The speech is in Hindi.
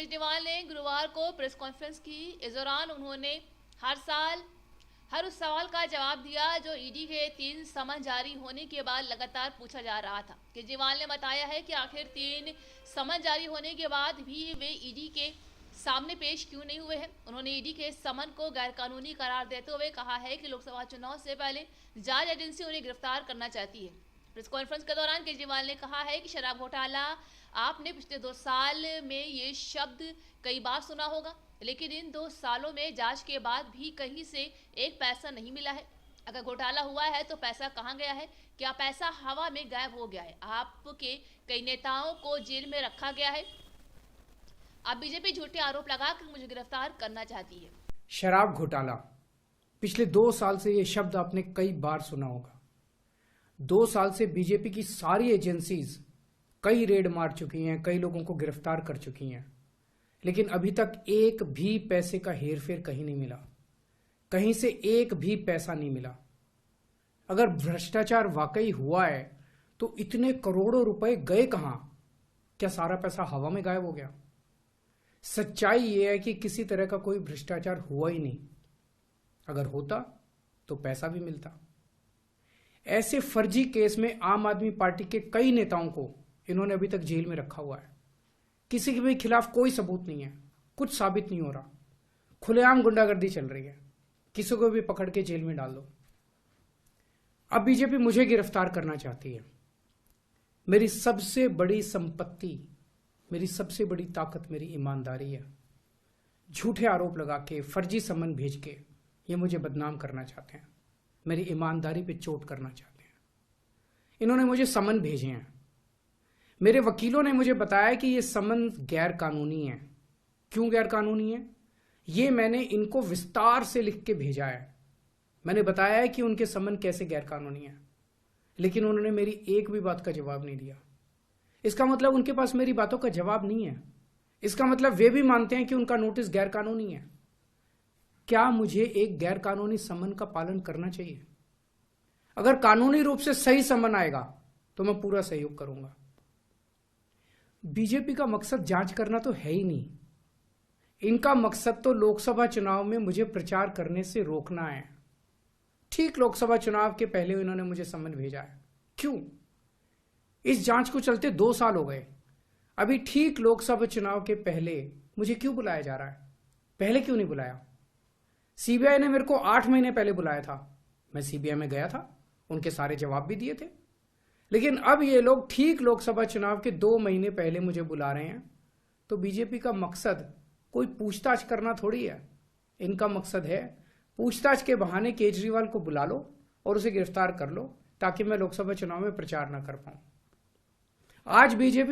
केजरीवाल ने गुरुवार को प्रेस कॉन्फ्रेंस की। इस दौरान उन्होंने हर उस सवाल का जवाब दिया जो ईडी के 3 समन जारी होने के बाद लगातार पूछा जा रहा था। केजरीवाल ने बताया है कि आखिर 3 समन जारी होने के बाद भी वे ईडी के सामने पेश क्यों नहीं हुए हैं। उन्होंने ईडी के समन को गैरकानूनी करार देते हुए कहा है कि लोकसभा चुनाव से पहले जांच एजेंसी उन्हें गिरफ्तार करना चाहती है। प्रेस कॉन्फ्रेंस के दौरान केजरीवाल ने कहा है कि शराब घोटाला आपने पिछले 2 साल में ये शब्द कई बार सुना होगा, लेकिन इन 2 सालों में जांच के बाद भी कहीं से एक पैसा नहीं मिला है। अगर घोटाला हुआ है तो पैसा कहां गया है? क्या पैसा हवा में गायब हो गया है? आपके कई नेताओं को जेल में रखा गया है। अब बीजेपी झूठे आरोप लगाकर मुझे गिरफ्तार करना चाहती है। शराब घोटाला पिछले 2 साल से ये शब्द आपने कई बार सुना होगा। 2 साल से बीजेपी की सारी एजेंसीज कई रेड मार चुकी हैं, कई लोगों को गिरफ्तार कर चुकी हैं, लेकिन अभी तक एक भी पैसे का हेरफेर कहीं नहीं मिला, कहीं से एक भी पैसा नहीं मिला। अगर भ्रष्टाचार वाकई हुआ है तो इतने करोड़ों रुपए गए कहां? क्या सारा पैसा हवा में गायब हो गया? सच्चाई यह है कि किसी तरह का कोई भ्रष्टाचार हुआ ही नहीं। अगर होता तो पैसा भी मिलता। ऐसे फर्जी केस में आम आदमी पार्टी के कई नेताओं को इन्होंने अभी तक जेल में रखा हुआ है। किसी के भी खिलाफ कोई सबूत नहीं है, कुछ साबित नहीं हो रहा, खुलेआम गुंडागर्दी चल रही है, किसी को भी पकड़ के जेल में डाल दो। अब बीजेपी मुझे गिरफ्तार करना चाहती है। मेरी सबसे बड़ी संपत्ति, मेरी सबसे बड़ी ताकत मेरी ईमानदारी है। झूठे आरोप लगा के, फर्जी समन भेज के ये मुझे बदनाम करना चाहते हैं, मेरी ईमानदारी पे चोट करना चाहते हैं। इन्होंने मुझे समन भेजे हैं। मेरे वकीलों ने मुझे बताया कि ये समन गैर कानूनी है। क्यों गैर कानूनी है? ये मैंने इनको विस्तार से लिख के भेजा है। मैंने बताया है कि उनके समन कैसे गैर कानूनी है, लेकिन उन्होंने मेरी एक भी बात का जवाब नहीं दिया। इसका मतलब उनके पास मेरी बातों का जवाब नहीं है। इसका मतलब वे भी मानते हैं कि उनका नोटिस गैर कानूनी है। क्या मुझे एक गैर कानूनी समन का पालन करना चाहिए? अगर कानूनी रूप से सही समन आएगा तो मैं पूरा सहयोग करूंगा। बीजेपी का मकसद जांच करना तो है ही नहीं। इनका मकसद तो लोकसभा चुनाव में मुझे प्रचार करने से रोकना है। ठीक लोकसभा चुनाव के पहले इन्होंने मुझे समन भेजा है। क्यों? इस जांच को चलते 2 साल हो गए। अभी ठीक लोकसभा चुनाव के पहले मुझे क्यों बुलाया जा रहा है? पहले क्यों नहीं बुलाया? सीबीआई ने मेरे को 8 महीने पहले बुलाया था। मैं सीबीआई में गया था, उनके सारे जवाब भी दिए थे। लेकिन अब ये लोग ठीक लोकसभा चुनाव के 2 महीने पहले मुझे बुला रहे हैं। तो बीजेपी का मकसद कोई पूछताछ करना थोड़ी है। इनका मकसद है पूछताछ के बहाने केजरीवाल को बुला लो और उसे गिरफ्तार कर लो, ताकि मैं लोकसभा चुनाव में प्रचार ना कर पाऊं। आज बीजेपी